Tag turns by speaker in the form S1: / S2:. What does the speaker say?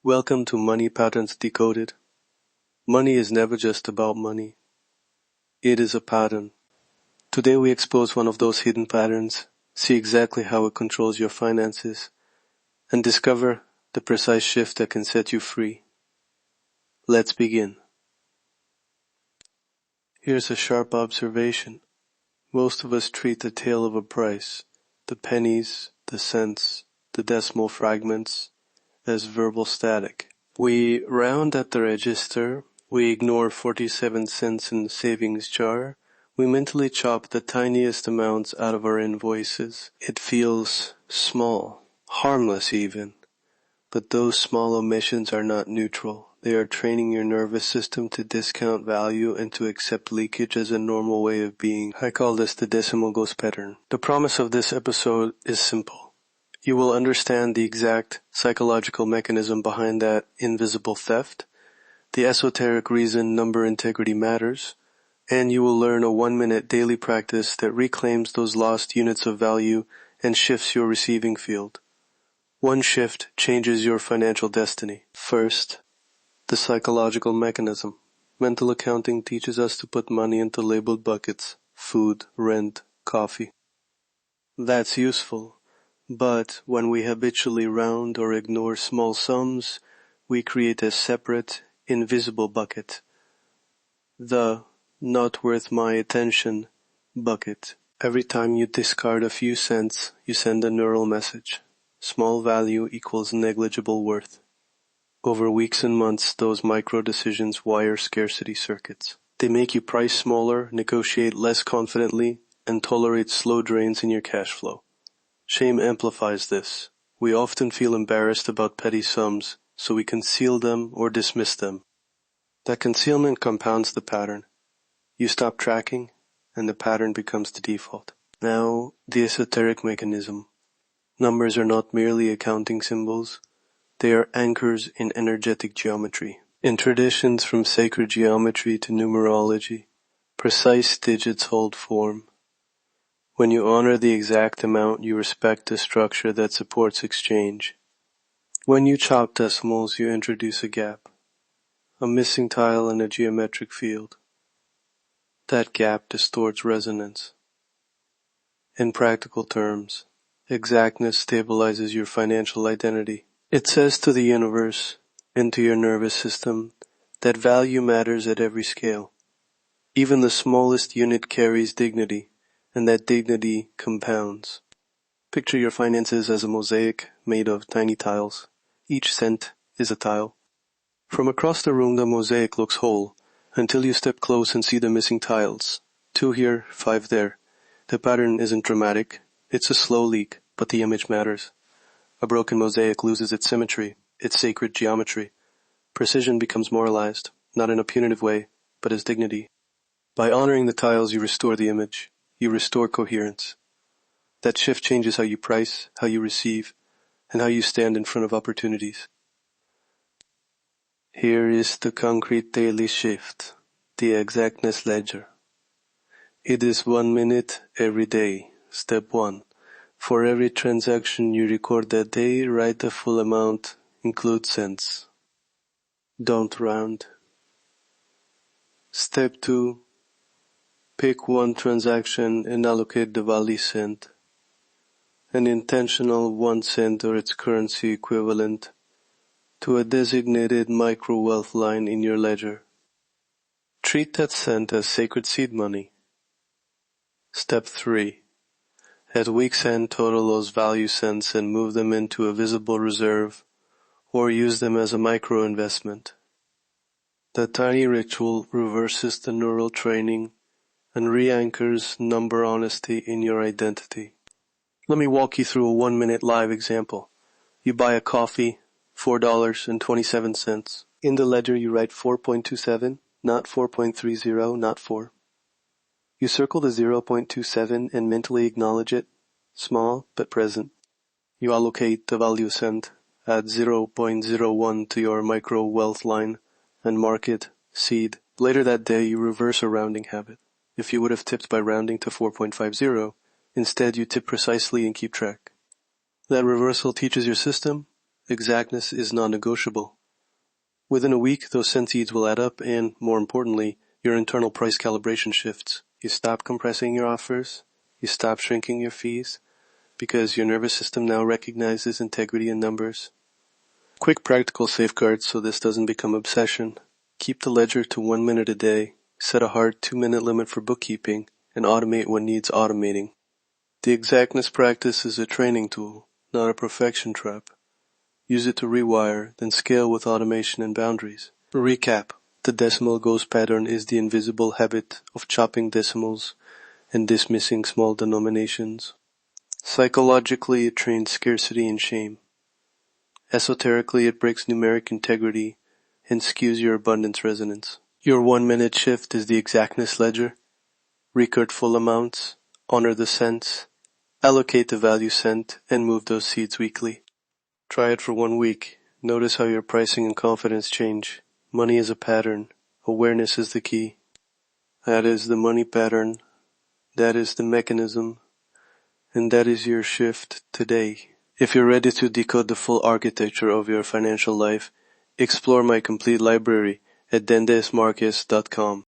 S1: Welcome to Money Patterns Decoded. Money is never just about money. It is a pattern. Today we expose one of those hidden patterns, see exactly how it controls your finances, and discover the precise shift that can set you free. Let's begin. Here's a sharp observation. Most of us treat the tail of a price, the pennies, the cents, the decimal fragments, as verbal static. We round at the register, we ignore 47 cents in the savings jar, we mentally chop the tiniest amounts out of our invoices. It feels small, harmless even. But those small omissions are not neutral. They are training your nervous system to discount value and to accept leakage as a normal way of being. I call this the decimal ghost pattern. The promise of this episode is simple. You will understand the exact psychological mechanism behind that invisible theft, the esoteric reason number integrity matters, and you will learn a 1-minute daily practice that reclaims those lost units of value and shifts your receiving field. One shift changes your financial destiny. First, the psychological mechanism. Mental accounting teaches us to put money into labeled buckets: food, rent, coffee. That's useful. But when we habitually round or ignore small sums, we create a separate, invisible bucket. The not worth my attention bucket. Every time you discard a few cents, you send a neural message. Small value equals negligible worth. Over weeks and months, those micro decisions wire scarcity circuits. They make you price smaller, negotiate less confidently, and tolerate slow drains in your cash flow. Shame amplifies this. We often feel embarrassed about petty sums, so we conceal them or dismiss them. That concealment compounds the pattern. You stop tracking, and the pattern becomes the default. Now, the esoteric mechanism. Numbers are not merely accounting symbols. They are anchors in energetic geometry. In traditions from sacred geometry to numerology, precise digits hold form. When you honor the exact amount, you respect a structure that supports exchange. When you chop decimals, you introduce a gap, a missing tile in a geometric field. That gap distorts resonance. In practical terms, exactness stabilizes your financial identity. It says to the universe, into your nervous system, that value matters at every scale. Even the smallest unit carries dignity, and that dignity compounds. Picture your finances as a mosaic made of tiny tiles. Each cent is a tile. From across the room, the mosaic looks whole, until you step close and see the missing tiles. 2 here, 5 there. The pattern isn't dramatic. It's a slow leak, but the image matters. A broken mosaic loses its symmetry, its sacred geometry. Precision becomes moralized, not in a punitive way, but as dignity. By honoring the tiles, you restore the image. You restore coherence. That shift changes how you price, how you receive, and how you stand in front of opportunities. Here is the concrete daily shift, the exactness ledger. It is 1 minute every day. Step 1. For every transaction you record that day, write the full amount, include cents. Don't round. Step 2. Pick one transaction and allocate the value cent. An intentional 1 cent or its currency equivalent to a designated micro-wealth line in your ledger. Treat that cent as sacred seed money. Step 3. At week's end, total those value cents and move them into a visible reserve or use them as a micro-investment. The tiny ritual reverses the neural training and re-anchors number honesty in your identity. Let me walk you through a 1-minute live example. You buy a coffee, $4.27. In the ledger you write 4.27, not 4.30, not 4. You circle the 0.27 and mentally acknowledge it, small but present. You allocate the value cent, add 0.01 to your micro wealth line, and mark it seed. Later that day you reverse a rounding habit. If you would have tipped by rounding to 4.50, instead you tip precisely and keep track. That reversal teaches your system exactness is non-negotiable. Within a week, those cent seeds will add up and, more importantly, your internal price calibration shifts. You stop compressing your offers, you stop shrinking your fees, because your nervous system now recognizes integrity in numbers. Quick practical safeguards so this doesn't become obsession. Keep the ledger to 1 minute a day, set a hard 2-minute limit for bookkeeping, and automate what needs automating. The exactness practice is a training tool, not a perfection trap. Use it to rewire, then scale with automation and boundaries. Recap. The decimal ghost pattern is the invisible habit of chopping decimals and dismissing small denominations. Psychologically, it trains scarcity and shame. Esoterically, it breaks numeric integrity and skews your abundance resonance. Your 1-minute shift is the exactness ledger. Record full amounts, honor the cents, allocate the value cent, and move those seeds weekly. Try it for 1 week. Notice how your pricing and confidence change. Money is a pattern. Awareness is the key. That is the money pattern. That is the mechanism. And that is your shift today. If you're ready to decode the full architecture of your financial life, explore my complete library at Desmarques.com.